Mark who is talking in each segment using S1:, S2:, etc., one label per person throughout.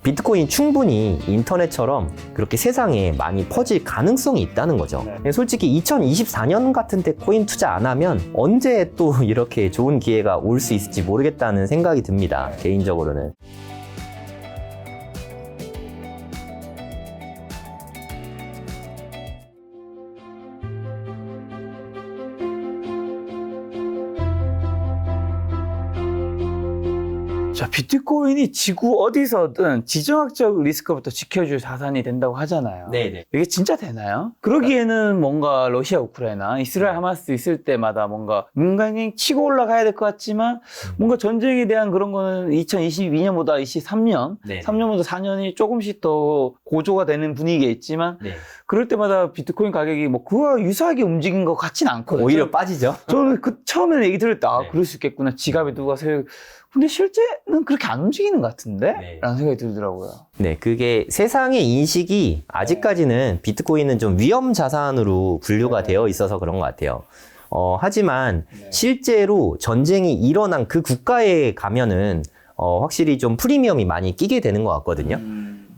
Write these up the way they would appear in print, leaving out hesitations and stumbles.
S1: 비트코인 충분히 인터넷처럼 그렇게 세상에 많이 퍼질 가능성이 있다는 거죠. 솔직히 2024년 같은 때 코인 투자 안 하면 언제 또 이렇게 좋은 기회가 올 수 있을지 모르겠다는 생각이 듭니다. 개인적으로는.
S2: 자, 비트코인이 지구 어디서든 지정학적 리스크부터 지켜줄 자산이 된다고 하잖아요.
S1: 네네.
S2: 이게 진짜 되나요? 그러기에는 뭔가 러시아, 우크라이나, 이스라엘, 하마스 있을 때마다 뭔가 치고 올라가야 될 것 같지만 뭔가 전쟁에 대한 그런 거는 2022년보다 23년,
S1: 네.
S2: 3년보다 4년이 조금씩 더 고조가 되는 분위기에 있지만
S1: 네.
S2: 그럴 때마다 비트코인 가격이 뭐 그와 유사하게 움직인 것 같진 않거든요.
S1: 오히려 빠지죠.
S2: 저는 그 처음에는 얘기 들을 때
S1: 네.
S2: 그럴 수 있겠구나. 지갑에 누가 근데 실제는 그렇게 안 움직이는 것 같은데?
S1: 네.
S2: 라는 생각이 들더라고요.
S1: 네, 그게 세상의 인식이 아직까지는 비트코인은 좀 위험 자산으로 분류가 되어 있어서 그런 것 같아요. 하지만 실제로 전쟁이 일어난 그 국가에 가면은 확실히 좀 프리미엄이 많이 끼게 되는 것 같거든요.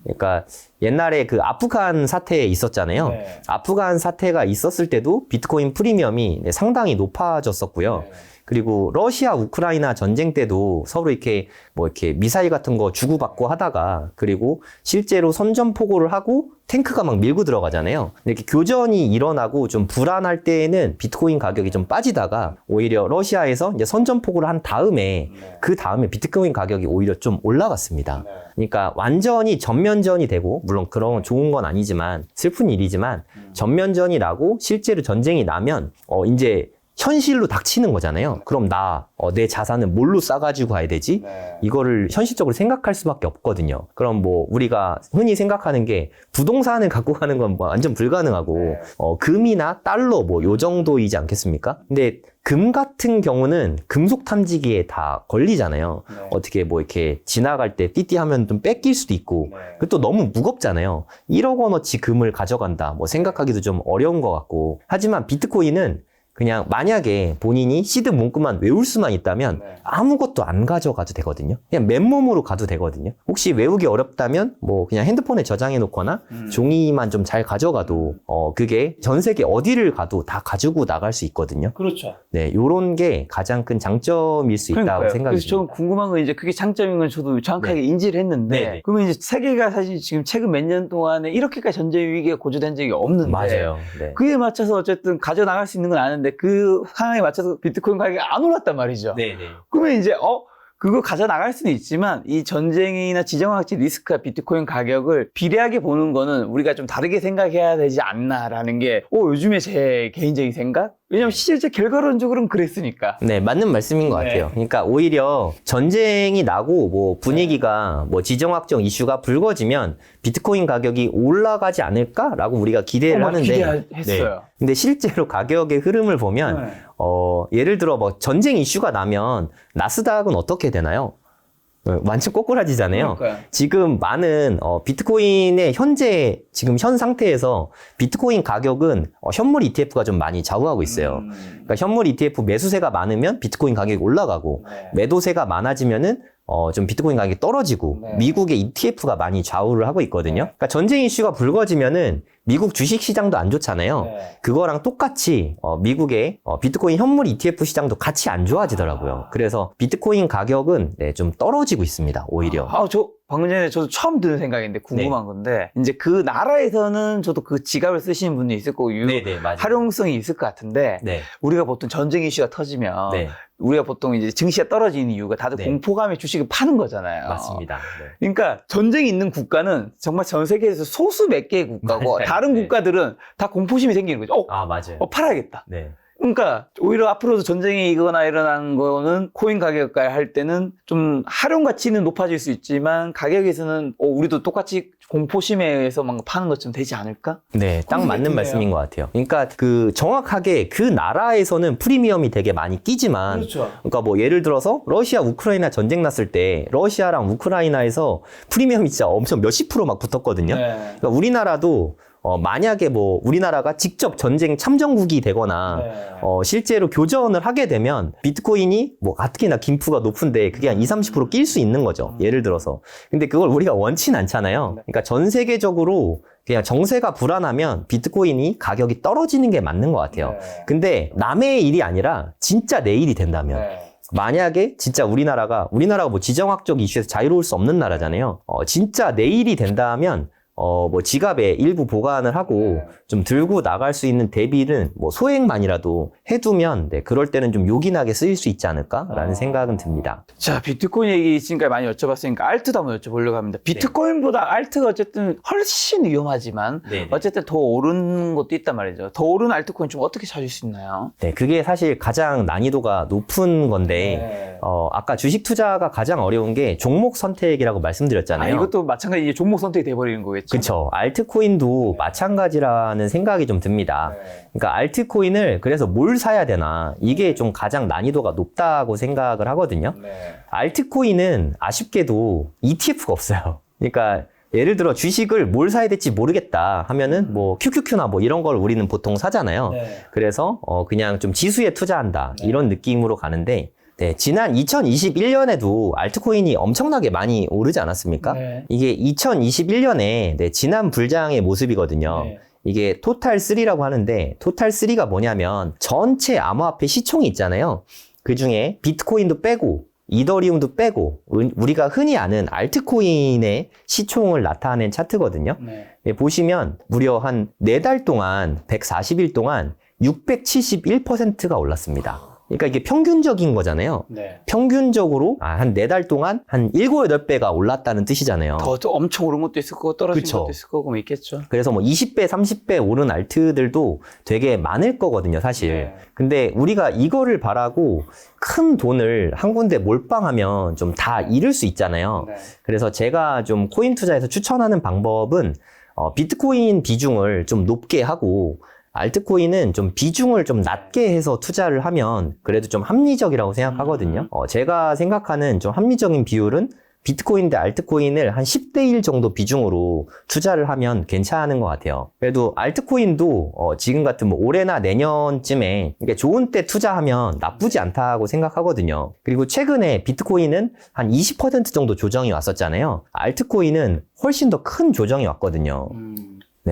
S1: 그러니까 옛날에 그 아프간 사태 있었잖아요.
S2: 네.
S1: 아프간 사태가 있었을 때도 비트코인 프리미엄이 상당히 높아졌었고요.
S2: 네.
S1: 그리고 러시아 우크라이나 전쟁 때도 서로 이렇게 이렇게 미사일 같은 거 주고받고 하다가 그리고 실제로 선전포고를 하고 탱크가 막 밀고 들어가잖아요. 이렇게 교전이 일어나고 좀 불안할 때에는 비트코인 가격이 좀 빠지다가 오히려 러시아에서 이제 선전포고를 한 다음에 그 다음에 비트코인 가격이 오히려 좀 올라갔습니다. 그러니까 완전히 전면전이 되고 물론 그런 건 좋은 건 아니지만 슬픈 일이지만 전면전이 나고 실제로 전쟁이 나면 이제 현실로 닥치는 거잖아요. 그럼 내 자산은 뭘로 싸가지고 가야 되지? 이거를 현실적으로 생각할 수밖에 없거든요. 그럼 우리가 흔히 생각하는 게 부동산을 갖고 가는 건 완전 불가능하고, 금이나 달러 요 정도이지 않겠습니까? 근데 금 같은 경우는 금속 탐지기에 다 걸리잖아요. 어떻게 이렇게 지나갈 때 띠띠하면 좀 뺏길 수도 있고, 그것도 너무 무겁잖아요. 1억 원어치 금을 가져간다. 생각하기도 좀 어려운 것 같고. 하지만 비트코인은 그냥 만약에 본인이 시드 문구만 외울 수만 있다면 아무것도 안 가져가도 되거든요. 그냥 맨몸으로 가도 되거든요. 혹시 외우기 어렵다면 그냥 핸드폰에 저장해 놓거나 종이만 좀 잘 가져가도 그게 전 세계 어디를 가도 다 가지고 나갈 수 있거든요.
S2: 그렇죠.
S1: 네, 요런 게 가장 큰 장점일 수 있다고 생각이
S2: 그래서 저는
S1: 듭니다.
S2: 궁금한 건 이제 그게 장점인 건 저도 정확하게 인지를 했는데
S1: 네네.
S2: 그러면 이제 세계가 사실 지금 최근 몇 년 동안에 이렇게까지 전쟁 위기가 고조된 적이 없는데
S1: 맞아요. 네.
S2: 그에 맞춰서 어쨌든 가져나갈 수 있는 건 아는데 그 상황에 맞춰서 비트코인 가격이 안 올랐단 말이죠.
S1: 네네.
S2: 그러면 이제 그거 가져나갈 수는 있지만 이 전쟁이나 지정학적 리스크와 비트코인 가격을 비례하게 보는 거는 우리가 좀 다르게 생각해야 되지 않나라는 게 요즘에 제 개인적인 생각? 왜냐면 실제 결과론적으로는 그랬으니까.
S1: 네, 맞는 말씀인 것
S2: 네.
S1: 같아요. 그러니까 오히려 전쟁이 나고 분위기가 지정학적 이슈가 불거지면 비트코인 가격이 올라가지 않을까라고 우리가 기대를 하는데.
S2: 기대했어요.
S1: 네. 근데 실제로 가격의 흐름을 보면 예를 들어 전쟁 이슈가 나면 나스닥은 어떻게 되나요? 완전 꼬꾸라지잖아요.
S2: 그러니까요.
S1: 지금 많은 비트코인의 현재 지금 현 상태에서 비트코인 가격은 현물 ETF가 좀 많이 좌우하고 있어요. 그러니까 현물 ETF 매수세가 많으면 비트코인 가격이 올라가고 매도세가 많아지면은 좀 비트코인 가격이 떨어지고 미국의 ETF가 많이 좌우를 하고 있거든요. 그러니까 전쟁 이슈가 불거지면은 미국 주식 시장도 안 좋잖아요. 그거랑 똑같이 미국의 비트코인 현물 ETF 시장도 같이 안 좋아지더라고요. 그래서 비트코인 가격은 좀 떨어지고 있습니다. 오히려.
S2: 방금 전에 저도 처음 드는 생각인데 궁금한 건데 이제 그 나라에서는 저도 그 지갑을 쓰시는 분이 있을 거고
S1: 네네, 맞아요.
S2: 활용성이 있을 것 같은데
S1: 네.
S2: 우리가 보통 전쟁 이슈가 터지면
S1: 네.
S2: 우리가 보통 이제 증시가 떨어지는 이유가 다들
S1: 네.
S2: 공포감에 주식을 파는 거잖아요.
S1: 맞습니다. 네.
S2: 그러니까 전쟁이 있는 국가는 정말 전 세계에서 소수 몇 개의 국가고
S1: 맞아요.
S2: 다른
S1: 네.
S2: 국가들은 다 공포심이 생기는 거죠.
S1: 맞아요.
S2: 팔아야겠다.
S1: 네.
S2: 그러니까 오히려 앞으로도 전쟁이 일어나는 거는 코인 가격과 할 때는 좀 활용 가치는 높아질 수 있지만 가격에서는 우리도 똑같이 공포심에 의해서 막 파는 것좀 되지 않을까?
S1: 네, 딱 맞는 말씀인 것 같아요. 그러니까 정확하게 그 나라에서는 프리미엄이 되게 많이 끼지만,
S2: 그렇죠.
S1: 그러니까 예를 들어서 러시아 우크라이나 전쟁 났을 때 러시아랑 우크라이나에서 프리미엄이 진짜 엄청 몇십 프로 막 붙었거든요.
S2: 네.
S1: 그러니까 우리나라도 만약에 뭐 우리나라가 직접 전쟁 참전국이 되거나 실제로 교전을 하게 되면 비트코인이 뭐 가뜩이나 김프가 높은데 그게 한 20-30% 낄 수 있는 거죠. 예를 들어서. 근데 그걸 우리가 원치는 않잖아요. 그러니까 전 세계적으로 그냥 정세가 불안하면 비트코인이 가격이 떨어지는 게 맞는 것 같아요. 근데 남의 일이 아니라 진짜 내 일이 된다면 만약에 진짜 우리나라가 뭐 지정학적 이슈에서 자유로울 수 없는 나라잖아요. 진짜 내 일이 된다면 뭐 지갑에 일부 보관을 하고 좀 들고 나갈 수 있는 대비는 뭐 소액만이라도 해두면 그럴 때는 좀 요긴하게 쓰일 수 있지 않을까라는 생각은 듭니다.
S2: 자, 비트코인 얘기 지금까지 많이 여쭤봤으니까 알트도 한번 여쭤보려고 합니다. 비트코인보다 알트가 어쨌든 훨씬 위험하지만 어쨌든 더 오르는 것도 있단 말이죠. 더 오르는 알트코인 좀 어떻게 찾을 수 있나요?
S1: 네, 그게 사실 가장 난이도가 높은 건데 아까 주식 투자가 가장 어려운 게 종목 선택이라고 말씀드렸잖아요.
S2: 이것도 마찬가지 종목 선택이 돼버리는 거겠죠.
S1: 그렇죠. 알트코인도 마찬가지라는 생각이 좀 듭니다. 그러니까 알트코인을 그래서 뭘 사야 되나 이게 좀 가장 난이도가 높다고 생각을 하거든요. 알트코인은 아쉽게도 ETF가 없어요. 그러니까 예를 들어 주식을 뭘 사야 될지 모르겠다 하면은 뭐 QQQ나 뭐 이런 걸 우리는 보통 사잖아요. 그래서 그냥 좀 지수에 투자한다 이런 느낌으로 가는데 지난 2021년에도 알트코인이 엄청나게 많이 오르지 않았습니까? 이게 2021년에 지난 불장의 모습이거든요. 이게 토탈3라고 하는데 토탈3가 뭐냐면 전체 암호화폐 시총이 있잖아요. 그 중에 비트코인도 빼고 이더리움도 빼고 우리가 흔히 아는 알트코인의 시총을 나타낸 차트거든요. 보시면 무려 한 4달 동안 140일 동안 671%가 올랐습니다. 그러니까 이게 평균적인 거잖아요. 평균적으로 한 4달 동안 한 7, 8배가 올랐다는 뜻이잖아요.
S2: 더 엄청 오른 것도 있을 거고 떨어진 것도 있을 거고 뭐 있겠죠.
S1: 그래서 뭐 20배, 30배 오른 알트들도 되게 많을 거거든요, 사실. 근데 우리가 이거를 바라고 큰 돈을 한 군데 몰빵하면 좀 다 잃을 수 있잖아요. 그래서 제가 좀 코인 투자에서 추천하는 방법은 비트코인 비중을 좀 높게 하고 알트코인은 좀 비중을 좀 낮게 해서 투자를 하면 그래도 좀 합리적이라고 생각하거든요. 제가 생각하는 좀 합리적인 비율은 비트코인 대 알트코인을 한 10대 1 정도 비중으로 투자를 하면 괜찮은 것 같아요. 그래도 알트코인도 지금 같은 뭐 올해나 내년쯤에 이게 좋은 때 투자하면 나쁘지 않다고 생각하거든요. 그리고 최근에 비트코인은 한 20% 정도 조정이 왔었잖아요. 알트코인은 훨씬 더 큰 조정이 왔거든요.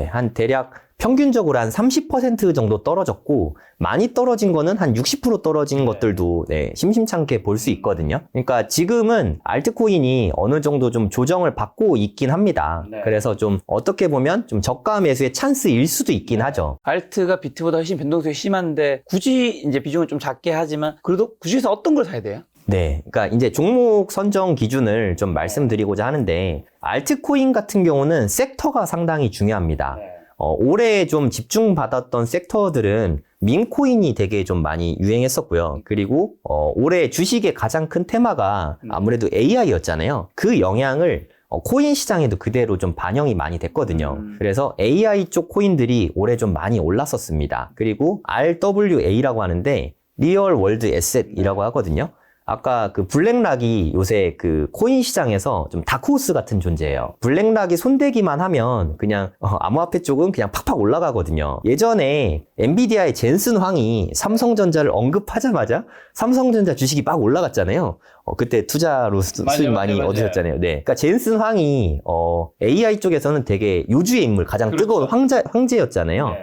S1: 한 대략 평균적으로 한 30% 정도 떨어졌고 많이 떨어진 거는 한 60% 떨어진 것들도 심심찮게 볼 수 있거든요. 그러니까 지금은 알트코인이 어느 정도 좀 조정을 받고 있긴 합니다. 그래서 좀 어떻게 보면 좀 저가 매수의 찬스일 수도 있긴 하죠.
S2: 알트가 비트보다 훨씬 변동성이 심한데 굳이 이제 비중을 좀 작게 하지만 그래도 그 중에서 어떤 걸 사야 돼요?
S1: 그러니까 이제 종목 선정 기준을 좀 말씀드리고자 하는데 알트코인 같은 경우는 섹터가 상당히 중요합니다. 올해 좀 집중받았던 섹터들은 밈코인이 되게 좀 많이 유행했었고요. 그리고 올해 주식의 가장 큰 테마가 아무래도 AI였잖아요. 그 영향을 코인 시장에도 그대로 좀 반영이 많이 됐거든요. 그래서 AI 쪽 코인들이 올해 좀 많이 올랐었습니다. 그리고 RWA라고 하는데 리얼 월드 에셋이라고 하거든요. 아까 그 블랙락이 요새 그 코인 시장에서 좀 다크호스 같은 존재예요. 블랙락이 손대기만 하면 그냥 암호화폐 쪽은 그냥 팍팍 올라가거든요. 예전에 엔비디아의 젠슨 황이 삼성전자를 언급하자마자 삼성전자 주식이 막 올라갔잖아요. 그때 투자로 수익 많이 얻으셨잖아요. 그러니까 젠슨 황이 AI 쪽에서는 되게 요주의 인물, 가장 뜨거운 황제였잖아요.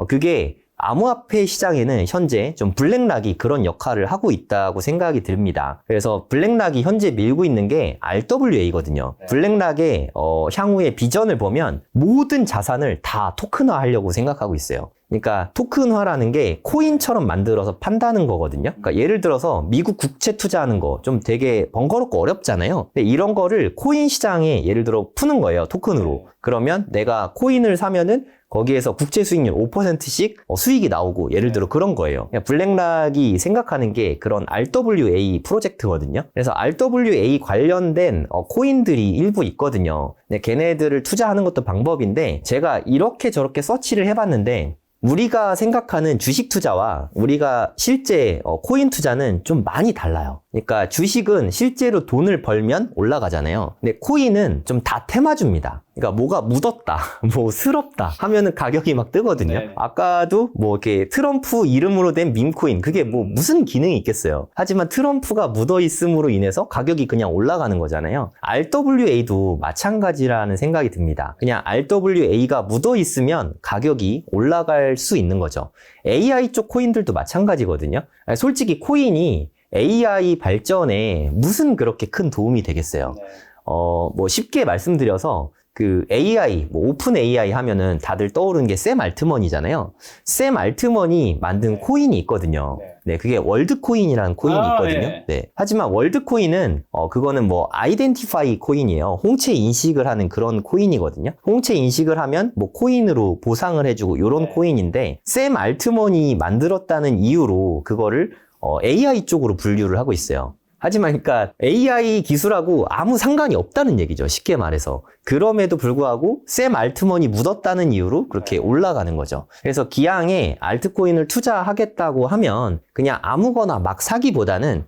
S1: 그게 암호화폐 시장에는 현재 좀 블랙락이 그런 역할을 하고 있다고 생각이 듭니다. 그래서 블랙락이 현재 밀고 있는 게 RWA거든요. 블랙락의 향후의 비전을 보면 모든 자산을 다 토큰화 하려고 생각하고 있어요. 그러니까 토큰화라는 게 코인처럼 만들어서 판다는 거거든요. 그러니까 예를 들어서 미국 국채 투자하는 거 좀 되게 번거롭고 어렵잖아요. 근데 이런 거를 코인 시장에 예를 들어 푸는 거예요. 토큰으로. 그러면 내가 코인을 사면은 거기에서 국채 수익률 5%씩 수익이 나오고 예를 들어 그런 거예요. 블랙락이 생각하는 게 그런 RWA 프로젝트거든요. 그래서 RWA 관련된 코인들이 일부 있거든요. 근데 걔네들을 투자하는 것도 방법인데 제가 이렇게 저렇게 서치를 해봤는데 우리가 생각하는 주식 투자와 우리가 실제 코인 투자는 좀 많이 달라요. 그러니까 주식은 실제로 돈을 벌면 올라가잖아요. 근데 코인은 좀 다 테마주입니다. 그러니까 뭐가 묻었다, 뭐 스럽다 하면은 가격이 막 뜨거든요.
S2: 네네.
S1: 아까도 뭐 이렇게 트럼프 이름으로 된 밈코인, 그게 뭐 무슨 기능이 있겠어요. 하지만 트럼프가 묻어 있음으로 인해서 가격이 그냥 올라가는 거잖아요. RWA도 마찬가지라는 생각이 듭니다. 그냥 RWA가 묻어 있으면 가격이 올라갈 수 있는 거죠. AI 쪽 코인들도 마찬가지거든요. 솔직히 코인이 AI 발전에 무슨 그렇게 큰 도움이 되겠어요. 뭐 쉽게 말씀드려서 그 AI, 뭐 오픈 AI 하면은 다들 떠오르는 게 샘 알트먼이잖아요. 샘 알트먼이 만든 코인이 있거든요. 네, 그게 월드코인이라는 코인이 있거든요.
S2: 네.
S1: 네. 하지만 월드코인은 그거는 뭐 아이덴티파이 코인이에요. 홍채 인식을 하는 그런 코인이거든요. 홍채 인식을 하면 뭐 코인으로 보상을 해주고 이런 코인인데 샘 알트먼이 만들었다는 이유로 그거를 AI 쪽으로 분류를 하고 있어요. 하지만 그러니까 AI 기술하고 아무 상관이 없다는 얘기죠. 쉽게 말해서. 그럼에도 불구하고 샘 알트먼이 묻었다는 이유로 그렇게 올라가는 거죠. 그래서 기왕에 알트코인을 투자하겠다고 하면 그냥 아무거나 막 사기보다는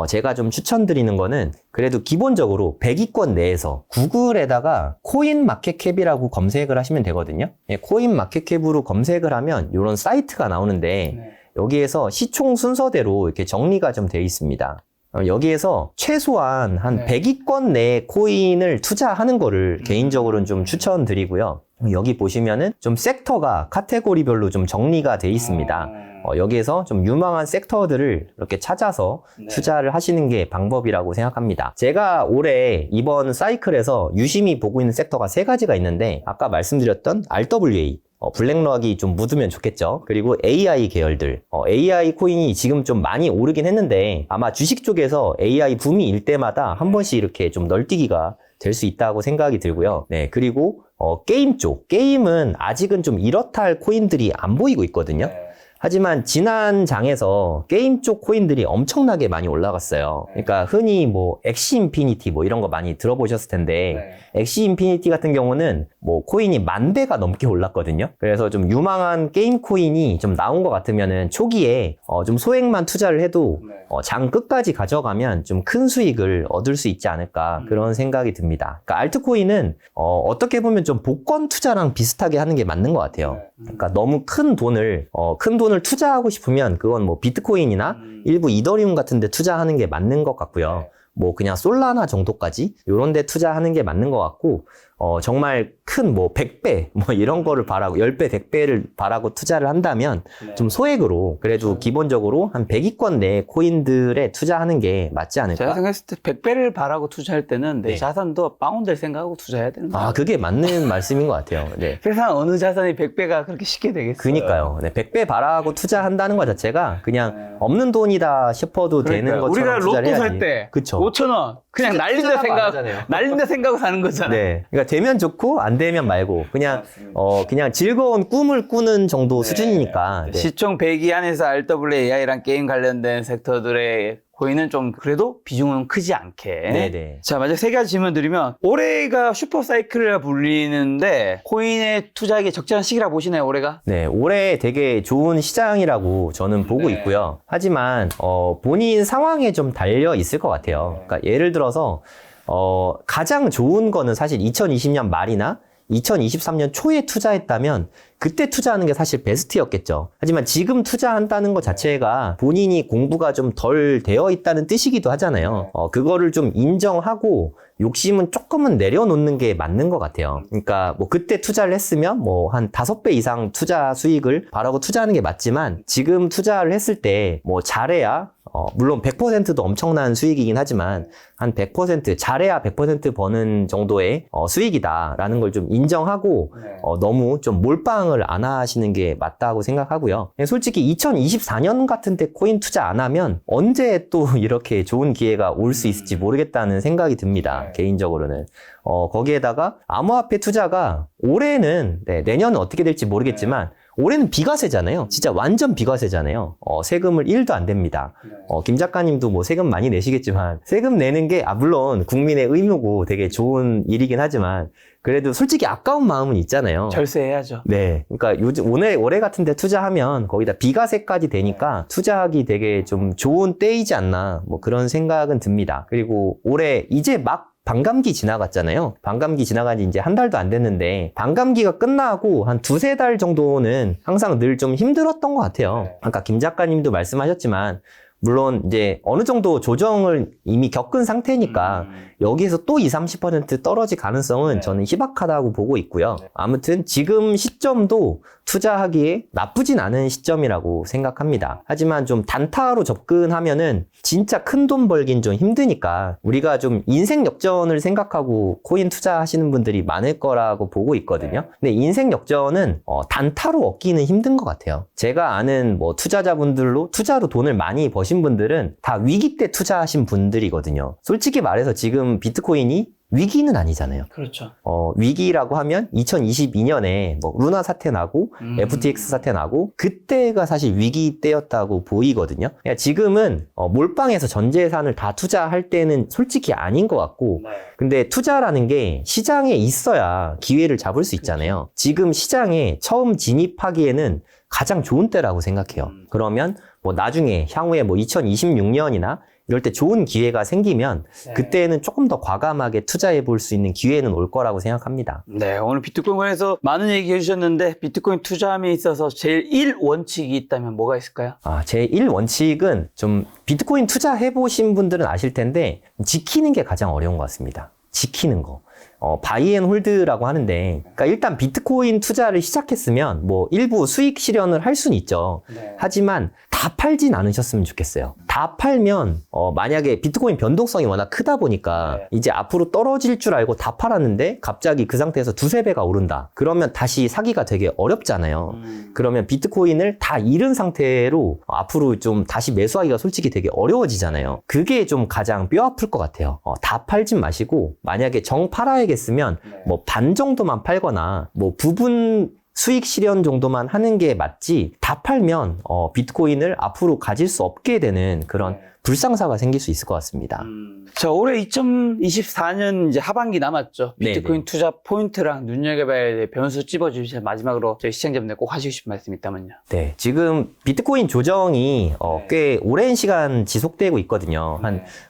S1: 제가 좀 추천드리는 거는 그래도 기본적으로 100위권 내에서 구글에다가 코인 마켓캡이라고 검색을 하시면 되거든요. 예, 코인 마켓캡으로 검색을 하면 이런 사이트가 나오는데 여기에서 시총 순서대로 이렇게 정리가 좀 되어 있습니다. 여기에서 최소한 한 100위권 내에 코인을 투자하는 거를 개인적으로는 좀 추천드리고요. 여기 보시면은 좀 섹터가 카테고리별로 좀 정리가 되어 있습니다. 여기에서 좀 유망한 섹터들을 이렇게 찾아서 투자를 하시는 게 방법이라고 생각합니다. 제가 올해 이번 사이클에서 유심히 보고 있는 섹터가 3가지가 있는데 아까 말씀드렸던 RWA, 블랙락이 좀 묻으면 좋겠죠. 그리고 AI 계열들. AI 코인이 지금 좀 많이 오르긴 했는데 아마 주식 쪽에서 AI 붐이 일 때마다 한 번씩 이렇게 좀 널뛰기가 될 수 있다고 생각이 들고요. 네, 그리고 게임 쪽. 게임은 아직은 좀 이렇다 할 코인들이 안 보이고 있거든요. 하지만 지난 장에서 게임 쪽 코인들이 엄청나게 많이 올라갔어요. 그러니까 흔히 뭐 엑시 인피니티 뭐 이런 거 많이 들어보셨을 텐데 엑시 인피니티 같은 경우는 뭐 코인이 10,000배가 넘게 올랐거든요. 그래서 좀 유망한 게임 코인이 좀 나온 것 같으면은 초기에 좀 소액만 투자를 해도 장 끝까지 가져가면 좀 큰 수익을 얻을 수 있지 않을까 그런 생각이 듭니다. 그러니까 알트코인은 어떻게 보면 좀 복권 투자랑 비슷하게 하는 게 맞는 것 같아요. 그러니까 너무 큰 돈을 투자하고 싶으면 그건 뭐 비트코인이나 일부 이더리움 같은 데 투자하는 게 맞는 것 같고요. 뭐 그냥 솔라나 정도까지 요런 데 투자하는 게 맞는 것 같고 정말 큰 뭐 100배 뭐 이런 거를 바라고 10배, 100배를 바라고 투자를 한다면 좀 소액으로 그래도 기본적으로 한 100위권 내 코인들에 투자하는 게 맞지 않을까?
S2: 제가 생각했을 때 100배를 바라고 투자할 때는 내 자산도 다운될 생각하고 투자해야 되는 거예요.
S1: 그게 맞는 말씀인 것 같아요. 네.
S2: 세상 어느 자산이 100배가 그렇게 쉽게 되겠어요.
S1: 그니까요. 네, 100배 바라고 투자한다는 것 자체가 그냥 없는 돈이다 싶어도 되는 것처럼
S2: 우리가
S1: 투자를
S2: 로또
S1: 해야지.
S2: 살 때
S1: 그쵸.
S2: 5,000원 그냥 날린다 생각하고 사는 거잖아요.
S1: 네. 그러니까 되면 좋고 안 되면 말고 그냥 그냥 즐거운 꿈을 꾸는 정도 수준이니까. 네.
S2: 시총 100위 안에서 RWAI랑 게임 관련된 섹터들의 코인은 좀 그래도 비중은 크지 않게.
S1: 네네.
S2: 자, 만약 3가지 질문 드리면 올해가 슈퍼사이클이라 불리는데 코인에 투자하기 적절한 시기라 보시나요, 올해가?
S1: 네, 올해 되게 좋은 시장이라고 저는 보고 있고요. 하지만 본인 상황에 좀 달려 있을 것 같아요. 그러니까 예를 들어서 가장 좋은 거는 사실 2020년 말이나 2023년 초에 투자했다면 그때 투자하는 게 사실 베스트였겠죠. 하지만 지금 투자한다는 것 자체가 본인이 공부가 좀 덜 되어 있다는 뜻이기도 하잖아요. 그거를 좀 인정하고 욕심은 조금은 내려놓는 게 맞는 것 같아요. 그러니까 뭐 그때 투자를 했으면 뭐 한 5배 이상 투자 수익을 바라고 투자하는 게 맞지만 지금 투자를 했을 때 뭐 잘해야 물론 100%도 엄청난 수익이긴 하지만 한 100% 잘해야 100% 버는 정도의 수익이다라는 걸 좀 인정하고 너무 좀 몰빵을 안 하시는 게 맞다고 생각하고요. 솔직히 2024년 같은 때 코인 투자 안 하면 언제 또 이렇게 좋은 기회가 올 수 있을지 모르겠다는 생각이 듭니다. 개인적으로는. 거기에다가 암호화폐 투자가 올해는 내년은 어떻게 될지 모르겠지만 올해는 비과세잖아요. 진짜 완전 비과세잖아요. 세금을 1도 안 됩니다. 김 작가님도 뭐 세금 많이 내시겠지만 세금 내는 게 물론 국민의 의무고 되게 좋은 일이긴 하지만 그래도 솔직히 아까운 마음은 있잖아요.
S2: 절세해야죠.
S1: 네. 그러니까 요즘 올해 같은 데 투자하면 거기다 비과세까지 되니까 투자하기 되게 좀 좋은 때이지 않나 뭐 그런 생각은 듭니다. 그리고 올해 이제 막 반감기 지나갔잖아요. 반감기 지나간 지 이제 한 달도 안 됐는데 반감기가 끝나고 한 두세 달 정도는 항상 늘 좀 힘들었던 것 같아요. 아까 김 작가님도 말씀하셨지만 물론 이제 어느 정도 조정을 이미 겪은 상태니까 여기에서 또 20-30% 떨어질 가능성은 저는 희박하다고 보고 있고요. 아무튼 지금 시점도 투자하기에 나쁘진 않은 시점이라고 생각합니다. 하지만 좀 단타로 접근하면은 진짜 큰 돈 벌긴 좀 힘드니까 우리가 좀 인생 역전을 생각하고 코인 투자하시는 분들이 많을 거라고 보고 있거든요. 근데 인생 역전은 단타로 얻기는 힘든 것 같아요. 제가 아는 뭐 투자자분들로 투자로 돈을 많이 버신 분들은 다 위기 때 투자하신 분들이거든요. 솔직히 말해서 지금 비트코인이 위기는 아니잖아요.
S2: 그렇죠.
S1: 위기라고 하면 2022년에 뭐 루나 사태 나고 FTX 사태 나고 그때가 사실 위기 때였다고 보이거든요. 그러니까 지금은 몰빵해서 전 재산을 다 투자할 때는 솔직히 아닌 것 같고 근데 투자라는 게 시장에 있어야 기회를 잡을 수 있잖아요. 지금 시장에 처음 진입하기에는 가장 좋은 때라고 생각해요. 그러면 뭐 나중에 향후에 뭐 2026년이나 이럴 때 좋은 기회가 생기면 그때는 조금 더 과감하게 투자해 볼 수 있는 기회는 올 거라고 생각합니다.
S2: 네, 오늘 비트코인 관해서 많은 얘기 해주셨는데 비트코인 투자함에 있어서 제일 1원칙이 있다면 뭐가 있을까요?
S1: 제 1원칙은 좀 비트코인 투자해 보신 분들은 아실 텐데 지키는 게 가장 어려운 것 같습니다. 지키는 거. 바이 앤 홀드라고 하는데, 그러니까 일단 비트코인 투자를 시작했으면 뭐 일부 수익 실현을 할 수는 있죠. 하지만 다 팔진 않으셨으면 좋겠어요. 다 팔면 만약에 비트코인 변동성이 워낙 크다 보니까 이제 앞으로 떨어질 줄 알고 다 팔았는데 갑자기 그 상태에서 두세 배가 오른다. 그러면 다시 사기가 되게 어렵잖아요. 그러면 비트코인을 다 잃은 상태로 앞으로 좀 다시 매수하기가 솔직히 되게 어려워지잖아요. 그게 좀 가장 뼈 아플 것 같아요. 다 팔진 마시고 만약에 정 팔아야겠으면 뭐 반 정도만 팔거나 뭐 부분 수익 실현 정도만 하는 게 맞지 다 팔면 비트코인을 앞으로 가질 수 없게 되는 그런 불상사가 생길 수 있을 것 같습니다.
S2: 자, 올해 2024년 이제 하반기 남았죠. 비트코인
S1: 네네.
S2: 투자 포인트랑 눈여겨봐야 될 변수 찝어주시면 마지막으로 저희 시청자분들 꼭 하시고 싶은 말씀 있다면요.
S1: 네, 지금 비트코인 조정이 꽤 오랜 시간 지속되고 있거든요.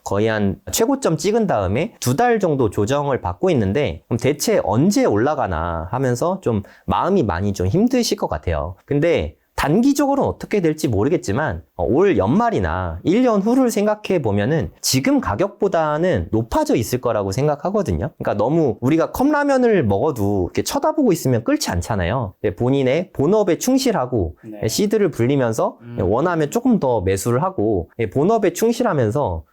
S1: 거의 한 최고점 찍은 다음에 2달 정도 조정을 받고 있는데 그럼 대체 언제 올라가나 하면서 좀 마음이 많이 좀 힘드실 것 같아요. 근데 단기적으로는 어떻게 될지 모르겠지만 올 연말이나 1년 후를 생각해 보면은 지금 가격보다는 높아져 있을 거라고 생각하거든요. 그러니까 너무 우리가 컵라면을 먹어도 이렇게 쳐다보고 있으면 끓지 않잖아요. 본인의 본업에 충실하고 시드를 불리면서 원하면 조금 더 매수를 하고 본업에 충실하면서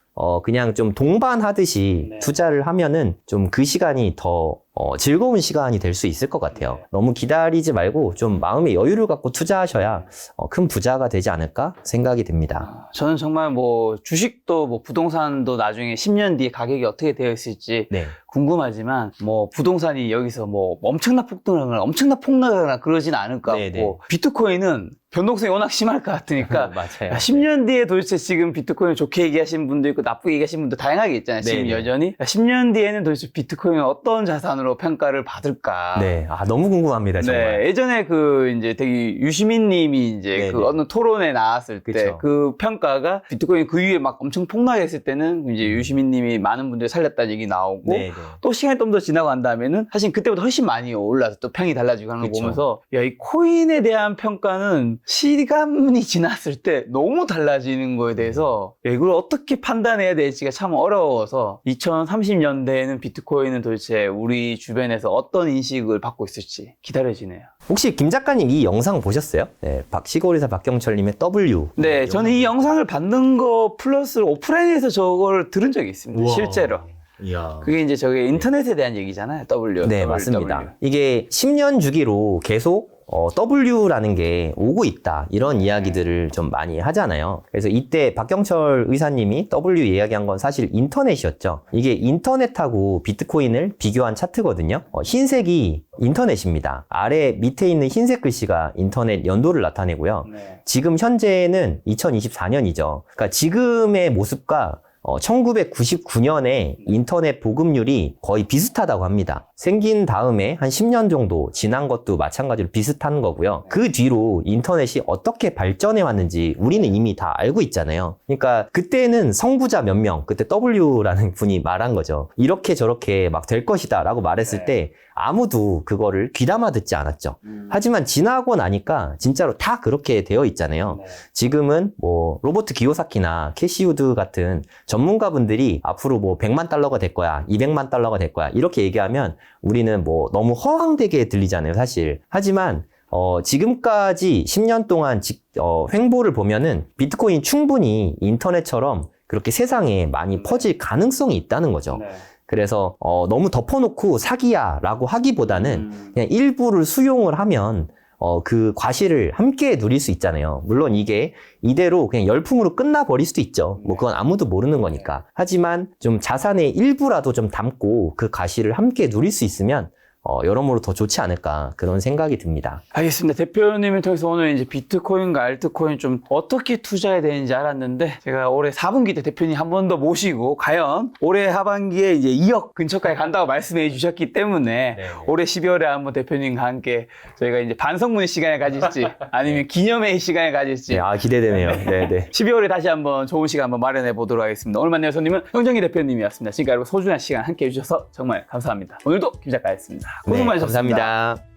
S1: 그냥 좀 동반하듯이 투자를 하면은 좀 그 시간이 더 즐거운 시간이 될 수 있을 것 같아요. 너무 기다리지 말고 좀 마음의 여유를 갖고 투자하셔야 큰 부자가 되지 않을까 생각이 듭니다.
S2: 저는 정말 뭐 주식도 뭐 부동산도 나중에 10년 뒤에 가격이 어떻게 되어 있을지 궁금하지만 뭐 부동산이 여기서 뭐 엄청난 폭등하거나 엄청난 폭락하거나 그러진 않을 것 같고 비트코인은 변동성이 워낙 심할 것 같으니까
S1: 맞아요.
S2: 10년 뒤에 도대체 지금 비트코인을 좋게 얘기하시는 분도 있고 나쁘게 얘기하시는 분도 다양하게 있잖아요. 지금 여전히 10년 뒤에는 도대체 비트코인은 어떤 자산으로 평가를 받을까?
S1: 네, 너무 궁금합니다, 정말.
S2: 예전에 그 이제 되게 유시민 님이 이제 그 어느 토론에 나왔을 때 그 평가가 비트코인 그 이후에 막 엄청 폭락했을 때는 이제 유시민 님이 많은 분들이 살렸다는 얘기 나오고 또 시간이 좀 더 지나고 난 다음에는 사실 그때보다 훨씬 많이 올라서 또 평이 달라지고 하는 거 보면서 야, 이 코인에 대한 평가는 시간이 지났을 때 너무 달라지는 거에 대해서 이걸 어떻게 판단해야 될지가 참 어려워서 2030년대에는 비트코인은 도대체 우리 주변에서 어떤 인식을 받고 있을지 기다려지네요.
S1: 혹시 김 작가님 이 영상 보셨어요? 네, 시골에서 박경철님의 W.
S2: 네, 저는 이 영상을 받는 거 플러스 오프라인에서 저걸 들은 적이 있습니다.
S1: 우와.
S2: 실제로.
S1: 이야.
S2: 그게 이제 저게 인터넷에 대한 얘기잖아요. W.
S1: 네, 맞습니다. 이게 10년 주기로 계속 W라는 게 오고 있다 이런 이야기들을 좀 많이 하잖아요. 그래서 이때 박경철 의사님이 W 이야기한 건 사실 인터넷이었죠. 이게 인터넷하고 비트코인을 비교한 차트거든요. 흰색이 인터넷입니다. 아래 밑에 있는 흰색 글씨가 인터넷 연도를 나타내고요. 지금 현재는 2024년이죠. 그러니까 지금의 모습과 1999년에 인터넷 보급률이 거의 비슷하다고 합니다. 생긴 다음에 한 10년 정도 지난 것도 마찬가지로 비슷한 거고요. 그 뒤로 인터넷이 어떻게 발전해 왔는지 우리는 이미 다 알고 있잖아요. 그러니까 그때는 성부자 몇 명, 그때 W라는 분이 말한 거죠. 이렇게 저렇게 막 될 것이다 라고 말했을 때 아무도 그거를 귀담아 듣지 않았죠. 하지만 지나고 나니까 진짜로 다 그렇게 되어 있잖아요. 지금은 뭐 로버트 기요사키나 캐시 우드 같은 전문가분들이 앞으로 뭐 100만 달러가 될 거야, 200만 달러가 될 거야 이렇게 얘기하면 우리는 뭐 너무 허황되게 들리잖아요, 사실. 하지만 지금까지 10년 동안 횡보를 보면은 비트코인 충분히 인터넷처럼 그렇게 세상에 많이 퍼질 가능성이 있다는 거죠. 그래서 너무 덮어놓고 사기야 라고 하기보다는 그냥 일부를 수용을 하면 그 과실을 함께 누릴 수 있잖아요. 물론 이게 이대로 그냥 열풍으로 끝나버릴 수도 있죠. 뭐 그건 아무도 모르는 거니까. 하지만 좀 자산의 일부라도 좀 담고 그 과실을 함께 누릴 수 있으면 여러모로 더 좋지 않을까 그런 생각이 듭니다.
S2: 알겠습니다. 대표님을 통해서 오늘 이제 비트코인과 알트코인 좀 어떻게 투자해야 되는지 알았는데 제가 올해 4분기 때 대표님 한 번 더 모시고 과연 올해 하반기에 이제 2억 근처까지 간다고 말씀해 주셨기 때문에 올해 12월에 한번 대표님과 함께 저희가 이제 반성문의 시간을 가질지 아니면 기념회의 시간을 가질지
S1: 기대되네요. 네네.
S2: 12월에 다시 한번 좋은 시간 한번 마련해 보도록 하겠습니다. 오늘 만난 손님은 형정희 대표님이었습니다. 지금까지 소중한 시간 함께 해주셔서 정말 감사합니다. 오늘도 김 작가였습니다. 고생 많으셨습니다.
S1: 감사합니다.